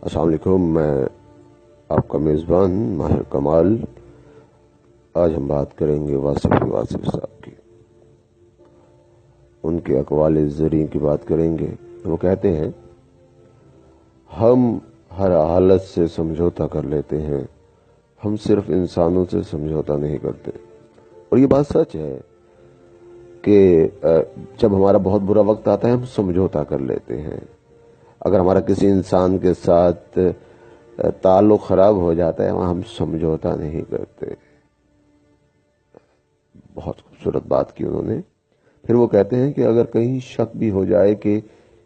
السلام علیکم، میں آپ کا میزبان ماہر کمال۔ آج ہم بات کریں گے واصف صاحب کی، ان کے اقوال زریں کی بات کریں گے۔ وہ کہتے ہیں ہم ہر حالت سے سمجھوتا کر لیتے ہیں، ہم صرف انسانوں سے سمجھوتا نہیں کرتے۔ اور یہ بات سچ ہے کہ جب ہمارا بہت برا وقت آتا ہے ہم سمجھوتا کر لیتے ہیں۔ اگر ہمارا کسی انسان کے ساتھ تعلق خراب ہو جاتا ہے وہاں ہم سمجھوتا نہیں کرتے۔ بہت خوبصورت بات کی انہوں نے۔ پھر وہ کہتے ہیں کہ اگر کہیں شک بھی ہو جائے کہ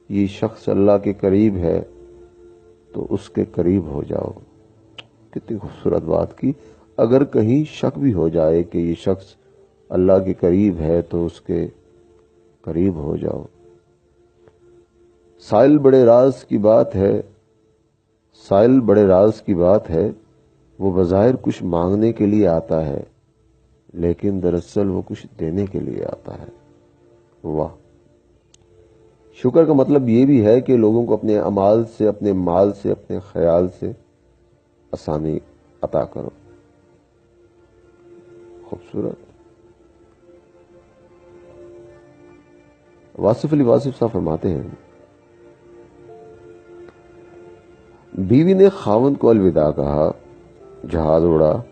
یہ شخص اللہ کے قریب ہے تو اس کے قریب ہو جاؤ۔ کتنی خوبصورت بات کی۔ اگر کہیں شک بھی ہو جائے کہ یہ شخص اللہ کے قریب ہے تو اس کے قریب ہو جاؤ۔ سائل بڑے راز کی بات ہے، وہ بظاہر کچھ مانگنے کے لیے آتا ہے لیکن دراصل وہ کچھ دینے کے لیے آتا ہے۔ واہ! شکر کا مطلب یہ بھی ہے کہ لوگوں کو اپنے اعمال سے، اپنے مال سے، اپنے خیال سے آسانی عطا کرو۔ خوبصورت۔ واصف علی واصف صاحب فرماتے ہیں بیوی نے خاوند کو الوداع کہا، جہاز اڑا،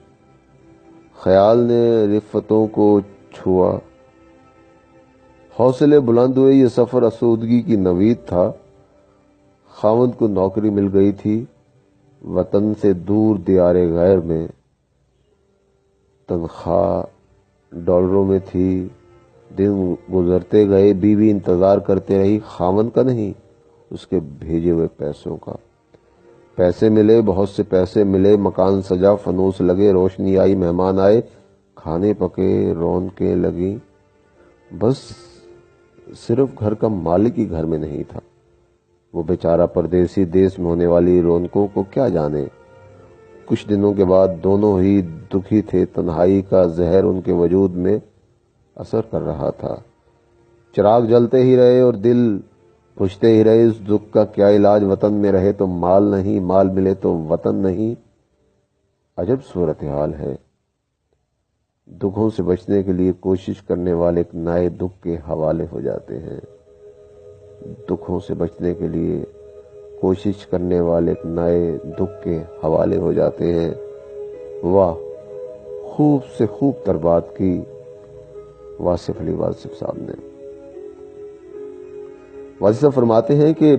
خیال نے رفتوں کو چھوا، حوصلے بلند ہوئے، یہ سفر آسودگی کی نوید تھا۔ خاوند کو نوکری مل گئی تھی وطن سے دور دیار غیر میں، تنخواہ ڈالروں میں تھی، دن گزرتے گئے، بیوی انتظار کرتے رہی، خاوند کا نہیں اس کے بھیجے ہوئے پیسوں کا۔ پیسے ملے، بہت سے پیسے ملے، مکان سجا، فانوس لگے، روشنی آئی، مہمان آئے، کھانے پکے، رونقیں لگیں، بس صرف گھر کا مالک ہی گھر میں نہیں تھا۔ وہ بیچارہ پردیسی دیس میں ہونے والی رونقوں کو کیا جانے۔ کچھ دنوں کے بعد دونوں ہی دکھی تھے، تنہائی کا زہر ان کے وجود میں اثر کر رہا تھا۔ چراغ جلتے ہی رہے اور دل پوچھتے ہی رہے، اس دکھ کا کیا علاج؟ وطن میں رہے تو مال نہیں، مال ملے تو وطن نہیں۔ عجب صورتحال ہے۔ دکھوں سے بچنے کے لیے کوشش کرنے والے ایک نئے دکھ کے حوالے ہو جاتے ہیں۔ دکھوں سے بچنے کے لیے کوشش کرنے والے ایک نئے دکھ کے حوالے ہو جاتے ہیں۔ واہ! خوب سے خوب تر بات کی واصف علی واصف صاحب نے۔ واصف صاحب فرماتے ہیں کہ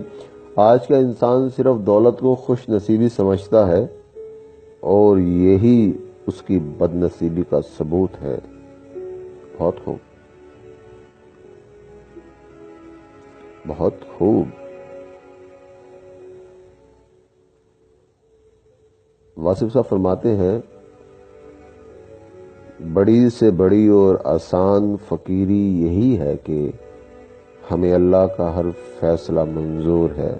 آج کا انسان صرف دولت کو خوش نصیبی سمجھتا ہے اور یہی اس کی بد نصیبی کا ثبوت ہے۔ بہت خوب، بہت خوب۔ واصف صاحب فرماتے ہیں بڑی سے بڑی اور آسان فقیری یہی ہے کہ ہمیں اللہ کا ہر فیصلہ منظور ہے۔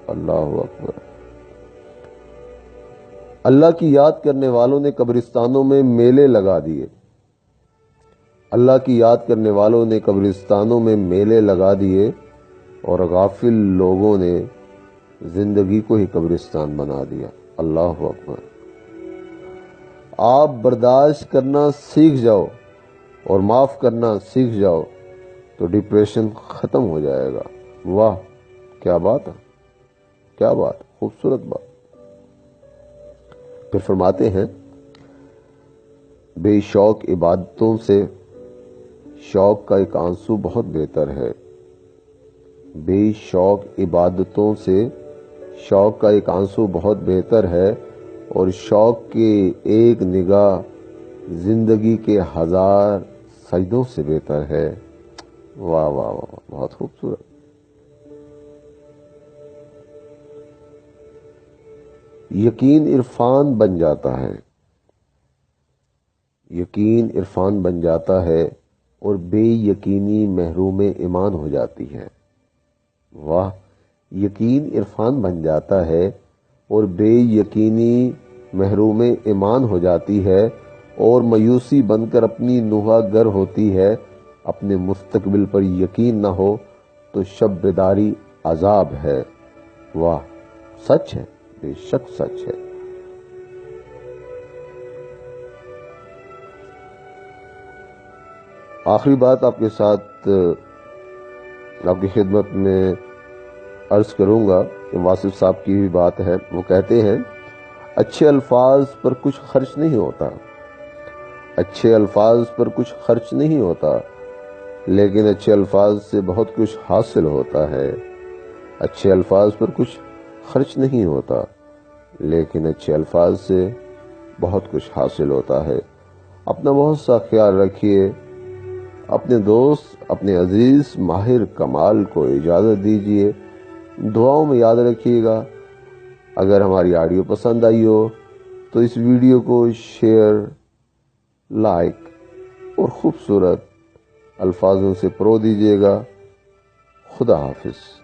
اللہ اکبر۔ اللہ کی یاد کرنے والوں نے قبرستانوں میں میلے لگا دیے، اللہ کی یاد کرنے والوں نے قبرستانوں میں میلے لگا دیے اور غافل لوگوں نے زندگی کو ہی قبرستان بنا دیا۔ اللہ اکبر۔ آپ برداشت کرنا سیکھ جاؤ اور معاف کرنا سیکھ جاؤ تو ڈپریشن ختم ہو جائے گا۔ واہ! کیا بات ہے، کیا بات، خوبصورت بات۔ پھر فرماتے ہیں بے شوق عبادتوں سے شوق کا ایک آنسو بہت بہتر ہے۔ بے شوق عبادتوں سے شوق کا ایک آنسو بہت بہتر ہے اور شوق کے ایک نگاہ زندگی کے 1000 سجدوں سے بہتر ہے۔ واہ واہ واہ، بہت خوبصورت۔ یقین عرفان بن جاتا ہے، یقین عرفان بن جاتا ہے اور بے یقینی محروم ایمان ہو جاتی ہے۔ واہ! یقین عرفان بن جاتا ہے اور بے یقینی محروم ایمان ہو جاتی ہے اور مایوسی بن کر اپنی نوحہ گر ہوتی ہے۔ اپنے مستقبل پر یقین نہ ہو تو شب بیداری عذاب ہے۔ واہ! سچ ہے، بے شک سچ ہے۔ آخری بات آپ کے ساتھ آپ کی خدمت میں عرض کروں گا کہ واصف صاحب کی بھی بات ہے۔ وہ کہتے ہیں اچھے الفاظ پر کچھ خرچ نہیں ہوتا، اچھے الفاظ پر کچھ خرچ نہیں ہوتا، لیکن اچھے الفاظ سے بہت کچھ حاصل ہوتا ہے۔ اچھے الفاظ پر کچھ خرچ نہیں ہوتا، لیکن اچھے الفاظ سے بہت کچھ حاصل ہوتا ہے۔ اپنا بہت سا خیال رکھیے، اپنے دوست، اپنے عزیز ماہر کمال کو اجازت دیجیے، دعاؤں میں یاد رکھیے گا۔ اگر ہماری آڈیو پسند آئی ہو تو اس ویڈیو کو شیئر، لائک اور خوبصورت الفاظوں سے پرو دیجیے گا۔ خدا حافظ۔